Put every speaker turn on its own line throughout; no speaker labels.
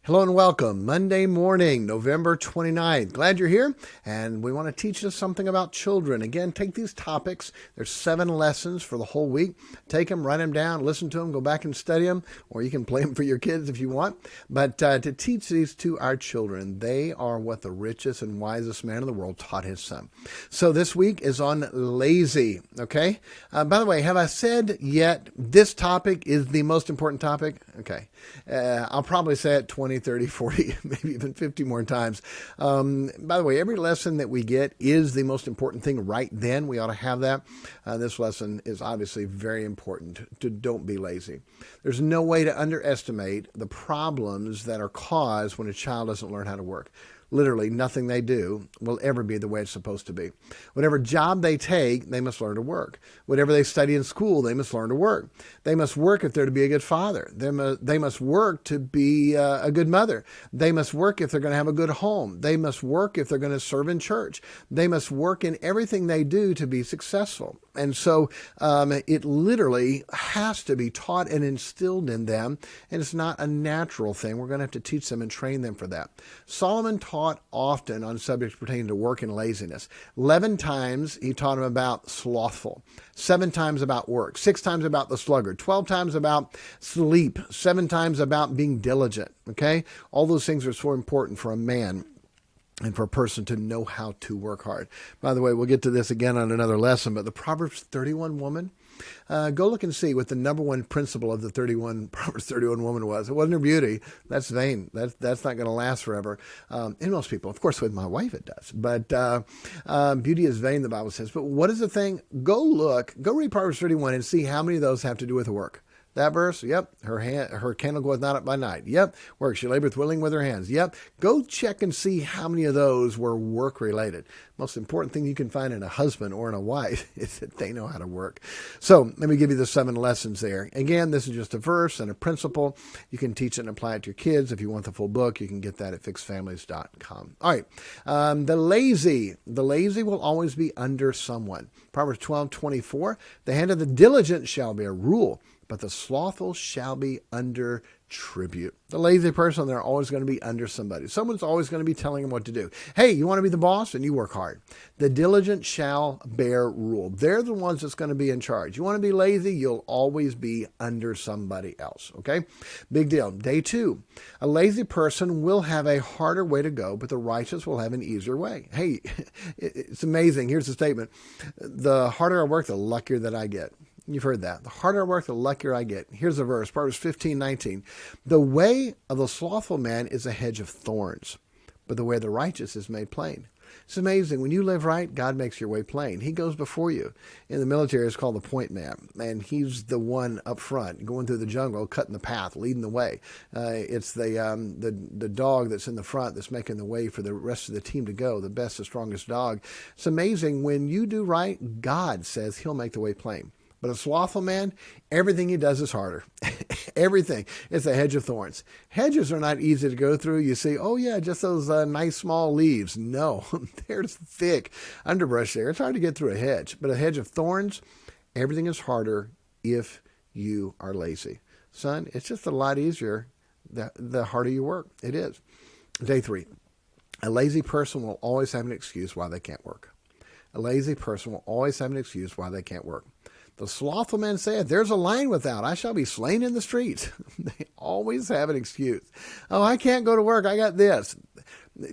Hello and welcome. Monday morning, November 29th. Glad you're here, and we want to teach you something about children. Again, take these topics. There's 7 lessons for the whole week. Take them, write them down, listen to them, go back and study them, or you can play them for your kids if you want. But to teach these to our children, they are what the richest and wisest man in the world taught his son. So this week is on lazy, okay? By the way, have I said yet this topic is the most important topic? Okay. I'll probably say it 20, 30, 40, maybe even 50 more times. By the way, every lesson that we get is the most important thing right then. We ought to have that. This lesson is obviously very important to don't be lazy. There's no way to underestimate the problems that are caused when a child doesn't learn how to work. Literally, nothing they do will ever be the way it's supposed to be. Whatever job they take, they must learn to work. Whatever they study in school, they must learn to work. They must work if they're to be a good father. They must work to be a good mother. They must work if they're going to have a good home. They must work if they're going to serve in church. They must work in everything they do to be successful. And so it literally has to be taught and instilled in them, and it's not a natural thing. We're going to have to teach them and train them for that. Solomon taught often on subjects pertaining to work and laziness. 11 times he taught them about slothful, 7 times about work, 6 times about the sluggard, 12 times about sleep, 7 times about being diligent. Okay? All those things are so important for a man and for a person to know how to work hard. By the way, we'll get to this again on another lesson, but the Proverbs 31 woman, go look and see what the number one principle of the Proverbs 31 woman was. It wasn't her beauty. That's vain. That's not going to last forever. In most people, of course, with my wife it does. But beauty is vain, the Bible says. But what is the thing? Go read Proverbs 31 and see how many of those have to do with work. That verse, yep. Her candle goeth not up by night. Yep. Work. She laboreth willing with her hands. Yep. Go check and see how many of those were work related. Most important thing you can find in a husband or in a wife is that they know how to work. So let me give you the 7 lessons there. Again, this is just a verse and a principle. You can teach it and apply it to your kids. If you want the full book, you can get that at fixedfamilies.com. All right. The lazy will always be under someone. Proverbs 12:24. The hand of the diligent shall be a rule, but the slothful shall be under tribute. The lazy person, they're always going to be under somebody. Someone's always going to be telling them what to do. Hey, you want to be the boss? And you work hard. The diligent shall bear rule. They're the ones that's going to be in charge. You want to be lazy? You'll always be under somebody else. Okay? Big deal. Day 2. A lazy person will have a harder way to go, but the righteous will have an easier way. Hey, it's amazing. Here's the statement. The harder I work, the luckier that I get. You've heard that. The harder I work, the luckier I get. Here's the verse, Proverbs 15:19. The way of the slothful man is a hedge of thorns, but the way of the righteous is made plain. It's amazing. When you live right, God makes your way plain. He goes before you. In the military, it's called the point man, and he's the one up front, going through the jungle, cutting the path, leading the way. It's the dog that's in the front that's making the way for the rest of the team to go, the best, the strongest dog. It's amazing. When you do right, God says he'll make the way plain. But a slothful man, everything he does is harder. Everything. It's a hedge of thorns. Hedges are not easy to go through. You see, oh yeah, just those nice small leaves. No, there's thick underbrush there. It's hard to get through a hedge. But a hedge of thorns, everything is harder if you are lazy. Son, it's just a lot easier the harder you work. It is. Day 3. A lazy person will always have an excuse why they can't work. A lazy person will always have an excuse why they can't work. The slothful man saith, there's a lion without, I shall be slain in the streets. They always have an excuse. Oh, I can't go to work, I got this.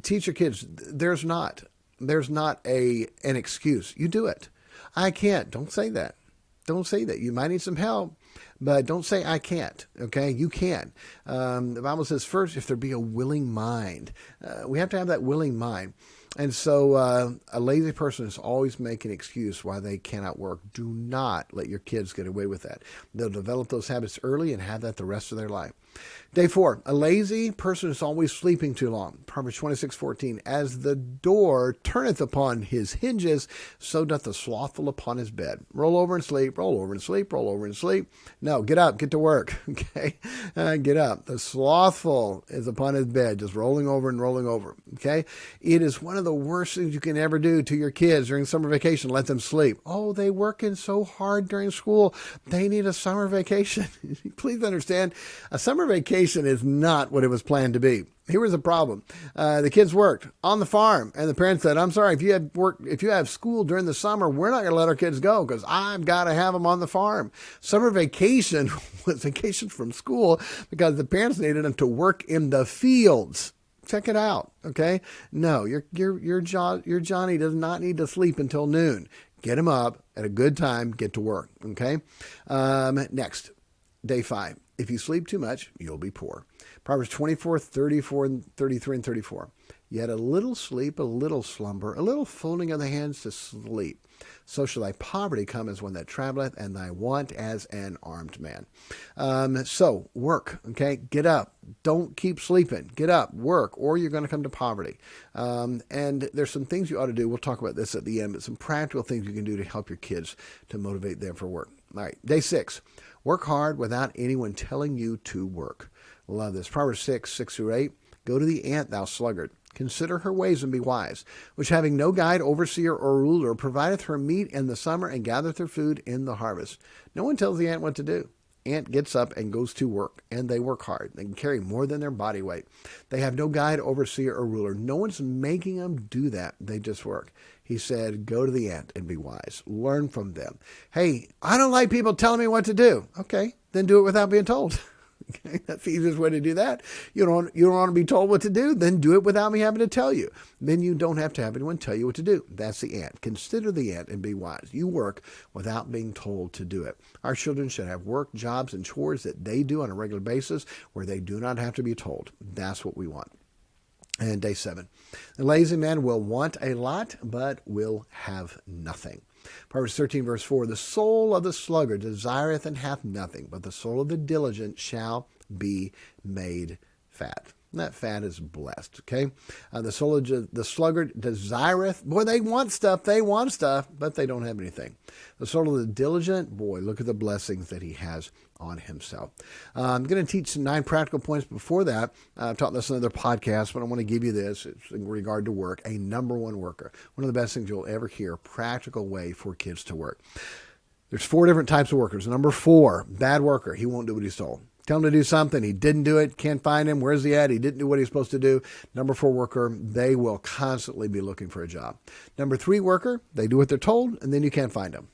Teach your kids, there's not an excuse. You do it. I can't. Don't say that. Don't say that. You might need some help, but don't say I can't, okay? You can. The Bible says first, if there be a willing mind. We have to have that willing mind. And so a lazy person is always making an excuse why they cannot work. Do not let your kids get away with that. They'll develop those habits early and have that the rest of their life. Day 4, a lazy person is always sleeping too long. Proverbs 26:14, as the door turneth upon his hinges, so doth the slothful upon his bed. Roll over and sleep, roll over and sleep, roll over and sleep. No, get up, get to work. Okay. Get up. The slothful is upon his bed, just rolling over and rolling over. Okay. It is one of the worst things you can ever do to your kids during summer vacation. Let them sleep. Oh, they working so hard during school. They need a summer vacation. Please understand, a summer vacation is not what it was planned to be. Here was the problem. The kids worked on the farm, and the parents said, I'm sorry, if you have school during the summer, we're not going to let our kids go because I've got to have them on the farm. Summer vacation was vacation from school because the parents needed them to work in the fields. Check it out. Okay. No, your Johnny does not need to sleep until noon. Get him up at a good time. Get to work. Okay. Next, day 5. If you sleep too much, you'll be poor. Proverbs 24, 34, 33, and 34. Yet a little sleep, a little slumber, a little folding of the hands to sleep. So shall thy poverty come as one that traveleth, and thy want as an armed man. So work, okay? Get up. Don't keep sleeping. Get up, work, or you're going to come to poverty. And there's some things you ought to do. We'll talk about this at the end, but some practical things you can do to help your kids to motivate them for work. All right, day 6. Work hard without anyone telling you to work. Love this. Proverbs 6, 6 through 8. Go to the ant, thou sluggard. Consider her ways and be wise, which having no guide, overseer, or ruler, provideth her meat in the summer and gathereth her food in the harvest. No one tells the ant what to do. Ant gets up and goes to work, and they work hard. They can carry more than their body weight. They have no guide, overseer, or ruler. No one's making them do that. They just work. He said, go to the ant and be wise. Learn from them. Hey, I don't like people telling me what to do. Okay, then do it without being told. Okay, that's the easiest way to do that. You don't want to be told what to do, then do it without me having to tell you. Then you don't have to have anyone tell you what to do. That's the ant. Consider the ant and be wise. You work without being told to do it. Our children should have work, jobs, and chores that they do on a regular basis where they do not have to be told. That's what we want. And day 7. The lazy man will want a lot, but will have nothing. Proverbs 13, verse 4, the soul of the sluggard desireth and hath nothing, but the soul of the diligent shall be made fat. And that fat is blessed, okay? The soul of the sluggard desireth, boy, they want stuff, but they don't have anything. The soul of the diligent, boy, look at the blessings that he has on himself. I'm going to teach 9 practical points before that. I've taught this in other podcasts, but I want to give you this. It's in regard to work, a number one worker. One of the best things you'll ever hear, practical way for kids to work. There's 4 different types of workers. Number 4, bad worker. He won't do what he's told. Tell him to do something. He didn't do it. Can't find him. Where's he at? He didn't do what he's supposed to do. Number 4 worker, they will constantly be looking for a job. Number 3 worker, they do what they're told, and then you can't find them.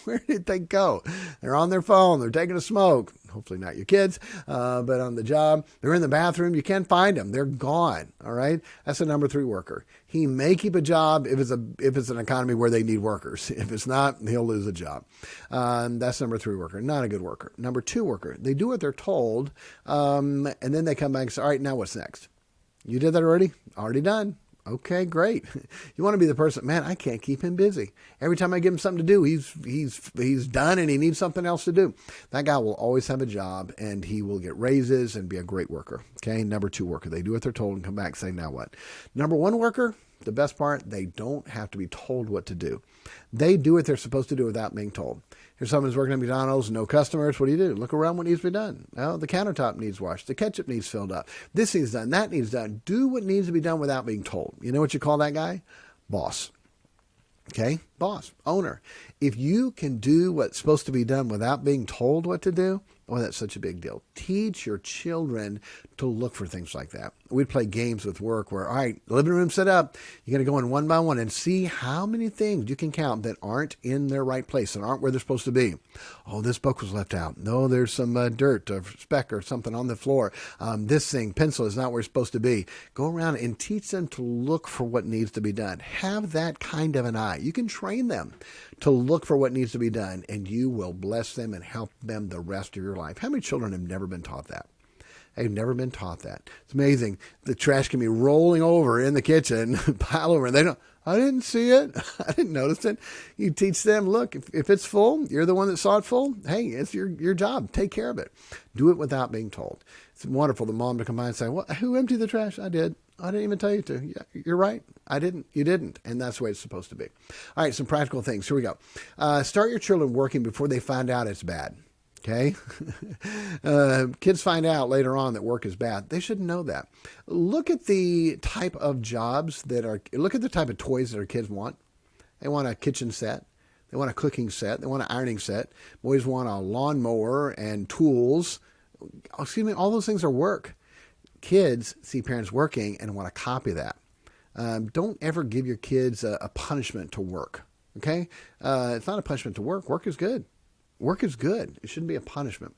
Where did they go? They're on their phone. They're taking a smoke. Hopefully not your kids, but on the job. They're in the bathroom. You can't find them. They're gone. All right. That's a number 3 worker. He may keep a job if it's an economy where they need workers. If it's not, he'll lose a job. That's number 3 worker. Not a good worker. Number 2 worker. They do what they're told, and then they come back and say, all right, now what's next? You did that already? Already done. Okay, great. You want to be the person, man, I can't keep him busy. Every time I give him something to do, he's done and he needs something else to do. That guy will always have a job and he will get raises and be a great worker. Okay, number 2 worker. They do what they're told and come back saying, now what? Number 1 worker, the best part, they don't have to be told what to do. They do what they're supposed to do without being told. Here's someone who's working at McDonald's, no customers. What do? Look around what needs to be done. Well, the countertop needs washed. The ketchup needs filled up. This needs done. That needs done. Do what needs to be done without being told. You know what you call that guy? Boss. Okay? Boss. Owner. If you can do what's supposed to be done without being told what to do, oh, that's such a big deal. Teach your children to look for things like that. We'd play games with work where, all right, living room set up. You're going to go in one by one and see how many things you can count that aren't in their right place and aren't where they're supposed to be. Oh, this book was left out. No, there's some dirt or speck or something on the floor. This thing, pencil, is not where it's supposed to be. Go around and teach them to look for what needs to be done. Have that kind of an eye. You can train them to look for what needs to be done, and you will bless them and help them the rest of your life. How many children have never been taught that? They've never been taught that. It's amazing. The trash can be rolling over in the kitchen, pile over, and they don't, I didn't see it. I didn't notice it. You teach them, look, if it's full, you're the one that saw it full. Hey, it's your job. Take care of it. Do it without being told. It's wonderful the mom to come by and say, well, who emptied the trash? I did. I didn't even tell you to. Yeah, you're right. I didn't. You didn't. And that's the way it's supposed to be. All right, some practical things. Here we go. Start your children working before they find out it's bad. Okay. Kids find out later on that work is bad. They shouldn't know that. Look at the type of look at the type of toys that our kids want. They want a kitchen set. They want a cooking set. They want an ironing set. Boys want a lawnmower and tools. Excuse me, all those things are work. Kids see parents working and want to copy that. Don't ever give your kids a punishment to work. Okay? It's not a punishment to work. Work is good. Work is good. It shouldn't be a punishment.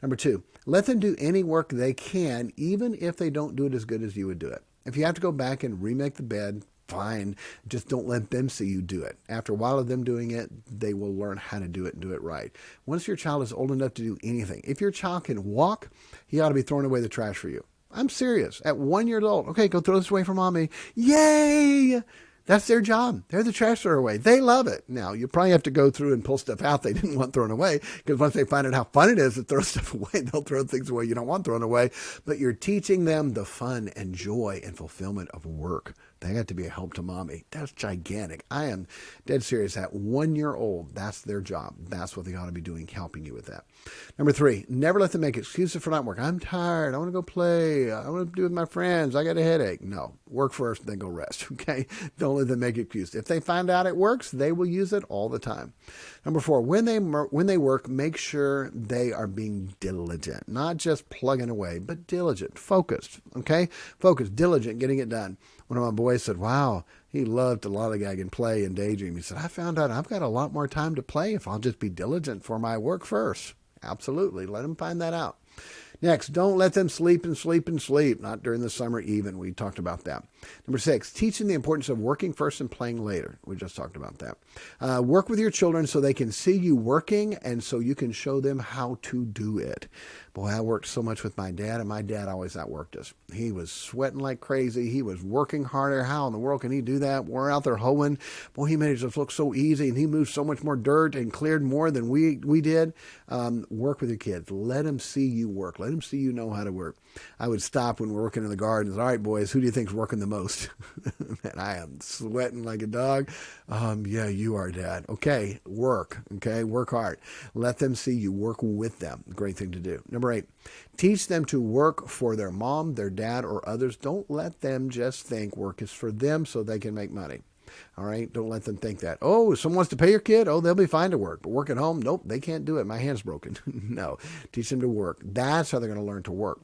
Number 2, let them do any work they can, even if they don't do it as good as you would do it. If you have to go back and remake the bed, fine. Just don't let them see you do it. After a while of them doing it, they will learn how to do it and do it right. Once your child is old enough to do anything, if your child can walk, he ought to be throwing away the trash for you. I'm serious. At 1 year old, okay, go throw this away for mommy. Yay! That's their job. They're the trash thrower. They love it. Now, you probably have to go through and pull stuff out they didn't want thrown away, because once they find out how fun it is to throw stuff away, they'll throw things away you don't want thrown away. But you're teaching them the fun and joy and fulfillment of work. They got to be a help to mommy. That's gigantic. I am dead serious. At 1 year old, that's their job. That's what they ought to be doing, helping you with that. Number 3, never let them make excuses for not working. I'm tired. I want to go play. I want to be with my friends. I got a headache. No, work first, then go rest. Okay? Don't let them make excuses. If they find out it works, they will use it all the time. Number 4, when they work, make sure they are being diligent, not just plugging away, but diligent, focused. Okay? Focused, diligent, getting it done. One of my boys said, wow, he loved to lollygag and play and daydream. He said, I found out I've got a lot more time to play if I'll just be diligent for my work first. Absolutely. Let them find that out. Next, don't let them sleep and sleep and sleep. Not during the summer even. We talked about that. Number 6, teaching the importance of working first and playing later. We just talked about that. Work with your children so they can see you working and so you can show them how to do it. Boy, I worked so much with my dad, and my dad always outworked us. He was sweating like crazy. He was working harder. How in the world can he do that? We're out there hoeing. Boy, he made it just look so easy, and he moved so much more dirt and cleared more than we did. Work with your kids. Let them see you work. Let them see you know how to work. I would stop when we're working in the gardens. All right, boys, who do you think's working the most? And I am sweating like a dog. Yeah, you are, Dad. Okay, work. Okay, work hard. Let them see you work with them. Great thing to do. Number 8, teach them to work for their mom, their dad, or others. Don't let them just think work is for them so they can make money. All right? Don't let them think that. Oh, someone wants to pay your kid? Oh, they'll be fine to work. But work at home? Nope, they can't do it. My hand's broken. No. Teach them to work. That's how they're going to learn to work.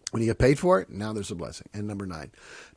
When you get paid for it, now there's a blessing. And number 9,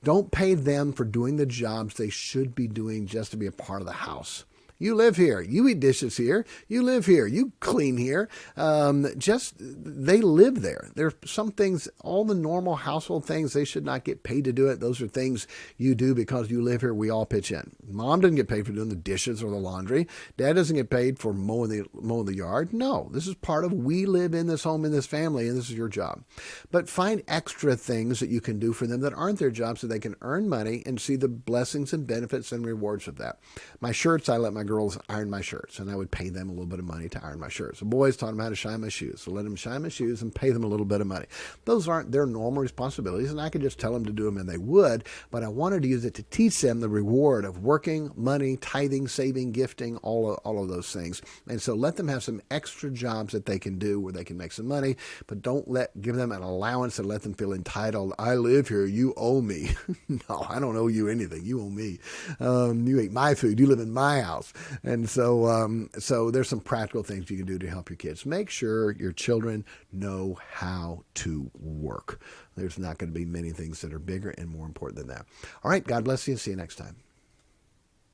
don't pay them for doing the jobs they should be doing just to be a part of the house. You live here. You eat dishes here. You live here. You clean here. They live there. There are some things, all the normal household things, they should not get paid to do it. Those are things you do because you live here. We all pitch in. Mom doesn't get paid for doing the dishes or the laundry. Dad doesn't get paid for mowing the yard. No, this is part of, we live in this home, in this family, and this is your job. But find extra things that you can do for them that aren't their job so they can earn money and see the blessings and benefits and rewards of that. My shirts, I let my girls iron my shirts, and I would pay them a little bit of money to iron my shirts. The boys taught them how to shine my shoes, so let them shine my shoes and pay them a little bit of money. Those aren't their normal responsibilities, and I could just tell them to do them, and they would, but I wanted to use it to teach them the reward of working, money, tithing, saving, gifting, all of those things. And so let them have some extra jobs that they can do where they can make some money, but don't give them an allowance and let them feel entitled. I live here, you owe me. No, I don't owe you anything. You owe me. You ate my food. You live in my house. And so there's some practical things you can do to help your kids. Make sure your children know how to work. There's not going to be many things that are bigger and more important than that. All right, God bless you. See you next time.